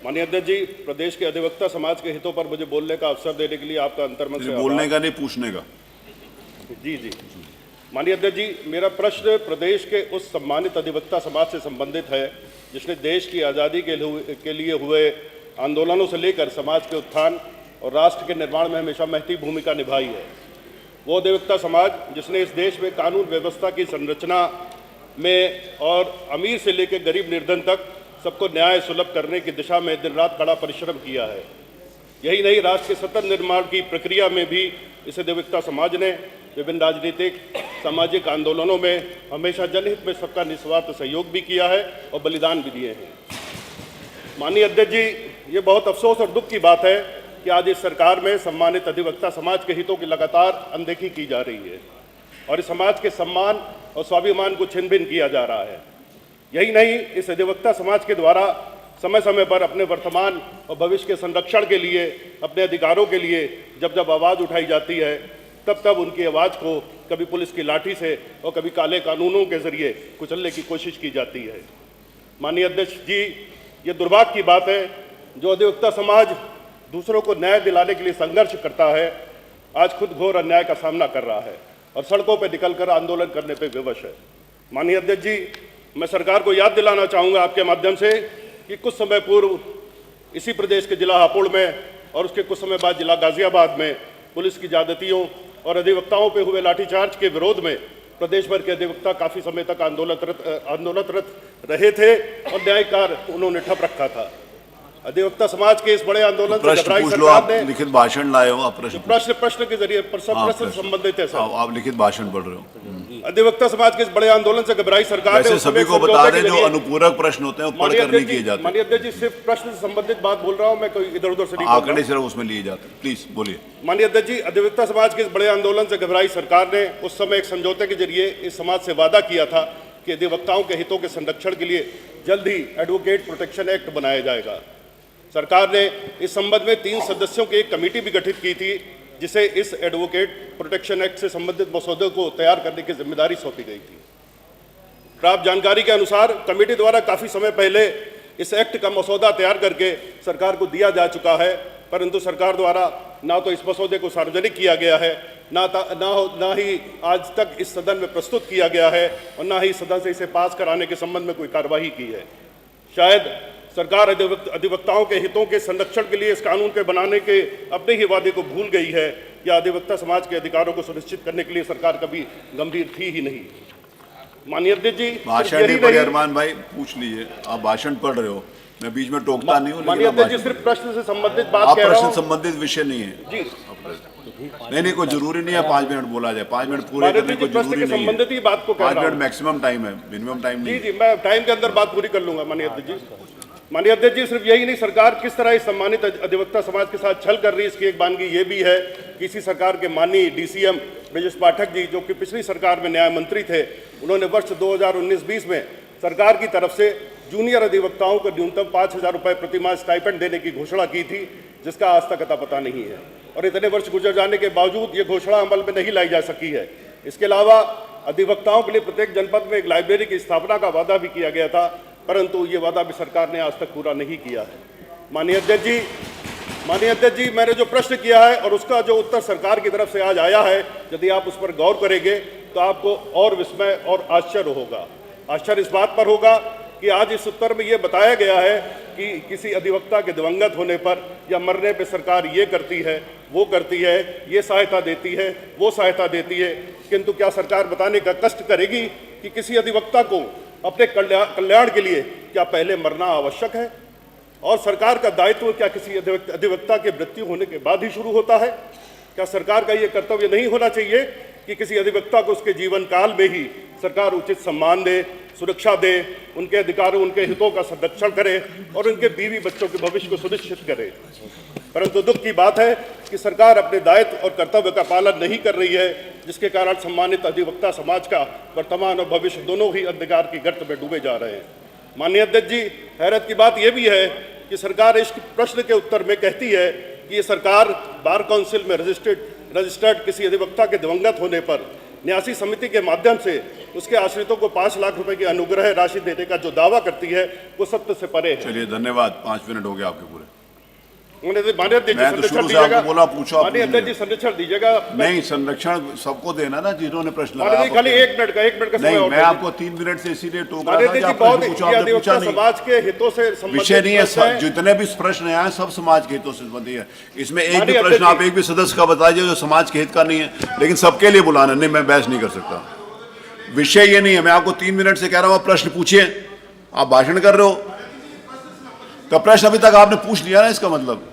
माननीय अध्यक्ष जी, प्रदेश के अधिवक्ता समाज के हितों पर मुझे बोलने का अवसर देने के लिए आपका अंतर्मन से बोलने का नहीं, पूछने का। जी जी। माननीय अध्यक्ष जी, मेरा प्रश्न प्रदेश के उस सम्मानित अधिवक्ता समाज से संबंधित है जिसने देश की आज़ादी के लिए हुए आंदोलनों से लेकर समाज के उत्थान और राष्ट्र के निर्माण में हमेशा महती भूमिका निभाई है। वो अधिवक्ता समाज जिसने इस देश में कानून व्यवस्था की संरचना में और अमीर से लेकर गरीब निर्धन तक सबको न्याय सुलभ करने की दिशा में दिन रात कड़ा परिश्रम किया है। यही नहीं, राष्ट्र के सतत निर्माण की प्रक्रिया में भी इस अधिवक्ता समाज ने विभिन्न राजनीतिक सामाजिक आंदोलनों में हमेशा जनहित में सबका निस्वार्थ सहयोग भी किया है और बलिदान भी दिए हैं। माननीय अध्यक्ष जी, ये बहुत अफसोस और दुख की बात है कि आज इस सरकार में सम्मानित अधिवक्ता समाज के हितों की लगातार अनदेखी की जा रही है और इस समाज के सम्मान और स्वाभिमान को छिन भिन किया जा रहा है। यही नहीं, इस अधिवक्ता समाज के द्वारा समय समय पर अपने वर्तमान और भविष्य के संरक्षण के लिए, अपने अधिकारों के लिए जब जब आवाज़ उठाई जाती है तब तब उनकी आवाज़ को कभी पुलिस की लाठी से और कभी काले कानूनों के जरिए कुचलने की कोशिश की जाती है। माननीय अध्यक्ष जी, ये दुर्भाग्य की बात है जो अधिवक्ता समाज दूसरों को न्याय दिलाने के लिए संघर्ष करता है, आज खुद घोर अन्याय का सामना कर रहा है और सड़कों पर निकलकर आंदोलन करने पर विवश है। माननीय अध्यक्ष जी, मैं सरकार को याद दिलाना चाहूँगा आपके माध्यम से कि कुछ समय पूर्व इसी प्रदेश के जिला हापुड़ में और उसके कुछ समय बाद जिला गाजियाबाद में पुलिस की ज्यादतियों और अधिवक्ताओं पर हुए लाठीचार्ज के विरोध में प्रदेश भर के अधिवक्ता काफ़ी समय तक आंदोलनरत रहे थे और न्याय कार्य उन्होंने ठप रखा था। अधिवक्ता समाज के इस बड़े आंदोलन से घबराई सरकार ने लिखित भाषण लाए हो आप, प्रश्न के जरिए प्रश्न संबंधित है सर। आप लिखित भाषण पढ़ रहे हो। अधिवक्ता समाज के इस बड़े आंदोलन से घबराई सरकार ने सभी को बता दें जो अनुपूरक प्रश्न होते हैं वो पढ़ कर नहीं किए जाते। माननीय अध्यक्ष जी, सिर्फ प्रश्न से संबंधित बात बोल रहा हूं मैं, कोई इधर उधर से नहीं। आंकड़े सिर्फ उसमें लिए जाते हैं, प्लीज बोलिए। माननीय अध्यक्ष जी, अधिवक्ता समाज के इस बड़े आंदोलन से घबराई सरकार ने उस समय एक समझौते के जरिए इस समाज से वादा किया था कि अधिवक्ताओं के हितों के संरक्षण के लिए जल्द ही एडवोकेट प्रोटेक्शन एक्ट बनाया जाएगा। सरकार ने इस संबंध में 3 सदस्यों की एक कमेटी भी गठित की थी जिसे इस एडवोकेट प्रोटेक्शन एक्ट से संबंधित मसौदे को तैयार करने की जिम्मेदारी सौंपी गई थी। प्राप्त जानकारी के अनुसार कमेटी द्वारा काफ़ी समय पहले इस एक्ट का मसौदा तैयार करके सरकार को दिया जा चुका है, परंतु सरकार द्वारा ना तो इस मसौदे को सार्वजनिक किया गया है, ना ही आज तक इस सदन में प्रस्तुत किया गया है और ना ही सदन से इसे पास कराने के संबंध में कोई कार्रवाई की है। शायद सरकार अधिवक्ताओं के हितों के संरक्षण के लिए इस कानून के बनाने के अपने ही वादे को भूल गई है या अधिवक्ता समाज के अधिकारों को सुनिश्चित करने के लिए सरकार कभी गंभीर थी ही नहीं। माननीय अध्यक्ष जी, भाषण नहीं पढ़े अरमान भाई, पूछ लीजिए। आप भाषण पढ़ रहे हो, मैं बीच में टोकता नहीं हूँ। माननीय अध्यक्ष जी, सिर्फ प्रश्न से संबंधित बात कह रहा हूं। प्रश्न संबंधित विषय नहीं है जी। नहीं, कोई जरूरी नहीं है 5 मिनट बोला जाए। 5 मिनट पूरे करने को जरूरी नहीं है। संबंधित ही बात को 5 मिनट मैक्सिमम टाइम है, मिनिमम टाइम नहीं। जी, मैं टाइम के अंदर बात पूरी कर लूंगा। माननीय अध्यक्ष जी, माननीय अध्यक्ष जी, सिर्फ यही नहीं, सरकार किस तरह इस सम्मानित अधिवक्ता समाज के साथ छल कर रही है इसकी एक बानगी ये भी है कि इसी सरकार के माननीय डीसीएम ब्रजेश पाठक जी, जो कि पिछली सरकार में न्याय मंत्री थे, उन्होंने वर्ष 2019-20 में सरकार की तरफ से जूनियर अधिवक्ताओं को न्यूनतम 5,000 रुपये प्रतिमाह स्टाइपेंड देने की घोषणा की थी, जिसका आज तक अता पता नहीं है और इतने वर्ष गुजर जाने के बावजूद ये घोषणा अमल में नहीं लाई जा सकी है। इसके अलावा अधिवक्ताओं के लिए प्रत्येक जनपद में एक लाइब्रेरी की स्थापना का वादा भी किया गया था, परंतु ये वादा भी सरकार ने आज तक पूरा नहीं किया है। माननीय अध्यक्ष जी, मैंने जो प्रश्न किया है और उसका जो उत्तर सरकार की तरफ से आज आया है, यदि आप उस पर गौर करेंगे तो आपको और विस्मय और आश्चर्य होगा। आश्चर्य इस बात पर होगा कि आज इस उत्तर में ये बताया गया है कि किसी अधिवक्ता के दिवंगत होने पर या मरने पर सरकार ये करती है, वो करती है, ये सहायता देती है, वो सहायता देती है, किंतु क्या सरकार बताने का कष्ट करेगी कि किसी अधिवक्ता को अपने कल्याण के लिए क्या पहले मरना आवश्यक है और सरकार का दायित्व क्या किसी अधिवक्ता के मृत्यु होने के बाद ही शुरू होता है? क्या सरकार का ये कर्तव्य नहीं होना चाहिए कि किसी अधिवक्ता को उसके जीवन काल में ही सरकार उचित सम्मान दे, सुरक्षा दे, उनके अधिकारों, उनके हितों का संरक्षण करे और उनके बीवी बच्चों के भविष्य को सुनिश्चित करे? परंतु दुख की बात है कि सरकार अपने दायित्व और कर्तव्य का पालन नहीं कर रही है, जिसके कारण सम्मानित अधिवक्ता समाज का वर्तमान और भविष्य दोनों ही अंधकार की गर्त में डूबे जा रहे हैं। माननीय अध्यक्ष जी, हैरत की बात यह भी है कि सरकार इस प्रश्न के उत्तर में कहती है कि ये सरकार बार काउंसिल में रजिस्टर्ड किसी अधिवक्ता के दिवंगत होने पर न्यासी समिति के माध्यम से उसके आश्रितों को 5 लाख रुपए की अनुग्रह राशि देने का जो दावा करती है वो सत्य से परे है। चलिए धन्यवाद, 5 मिनट हो गए आपके पूरे। माननीय अध्यक्ष जी मैं तो संरक्षण शुरू से आपको दीजिएगा। बोला, पूछो आप माननीय पूछ अध्यक्ष जी संरक्षण दीजिएगा। नहीं, संरक्षण सबको देना ना जिन्होंने प्रश्न माननीय लगाया। जी खाली 1 मिनट का समय नहीं, और मैं दीजिए। आपको 3 मिनट से इसीलिए टोक रहा माननीय था कि जी आप बहुत प्रश्न पूछो, आपने पूछा अधिवक्ता नहीं। समाज के हितों से संबंधित विषय नहीं है, प्रश्न है। जितने भी प्रश्न हैं सब समाज के हितों से संबंधित है। इसमें एक भी माननीय प्रश्न अध्यक्ष आप एक भी सदस्य का बताइए जो समाज के हित का नहीं है, लेकिन सबके लिए बुलाना नहीं, मैं बहस नहीं कर सकता। विषय ये नहीं है, मैं आपको 3 मिनट से कह रहा हूं आप प्रश्न पूछिए, आप भाषण कर रहे हो। तो प्रश्न अभी तक आपने पूछ लिया ना, इसका मतलब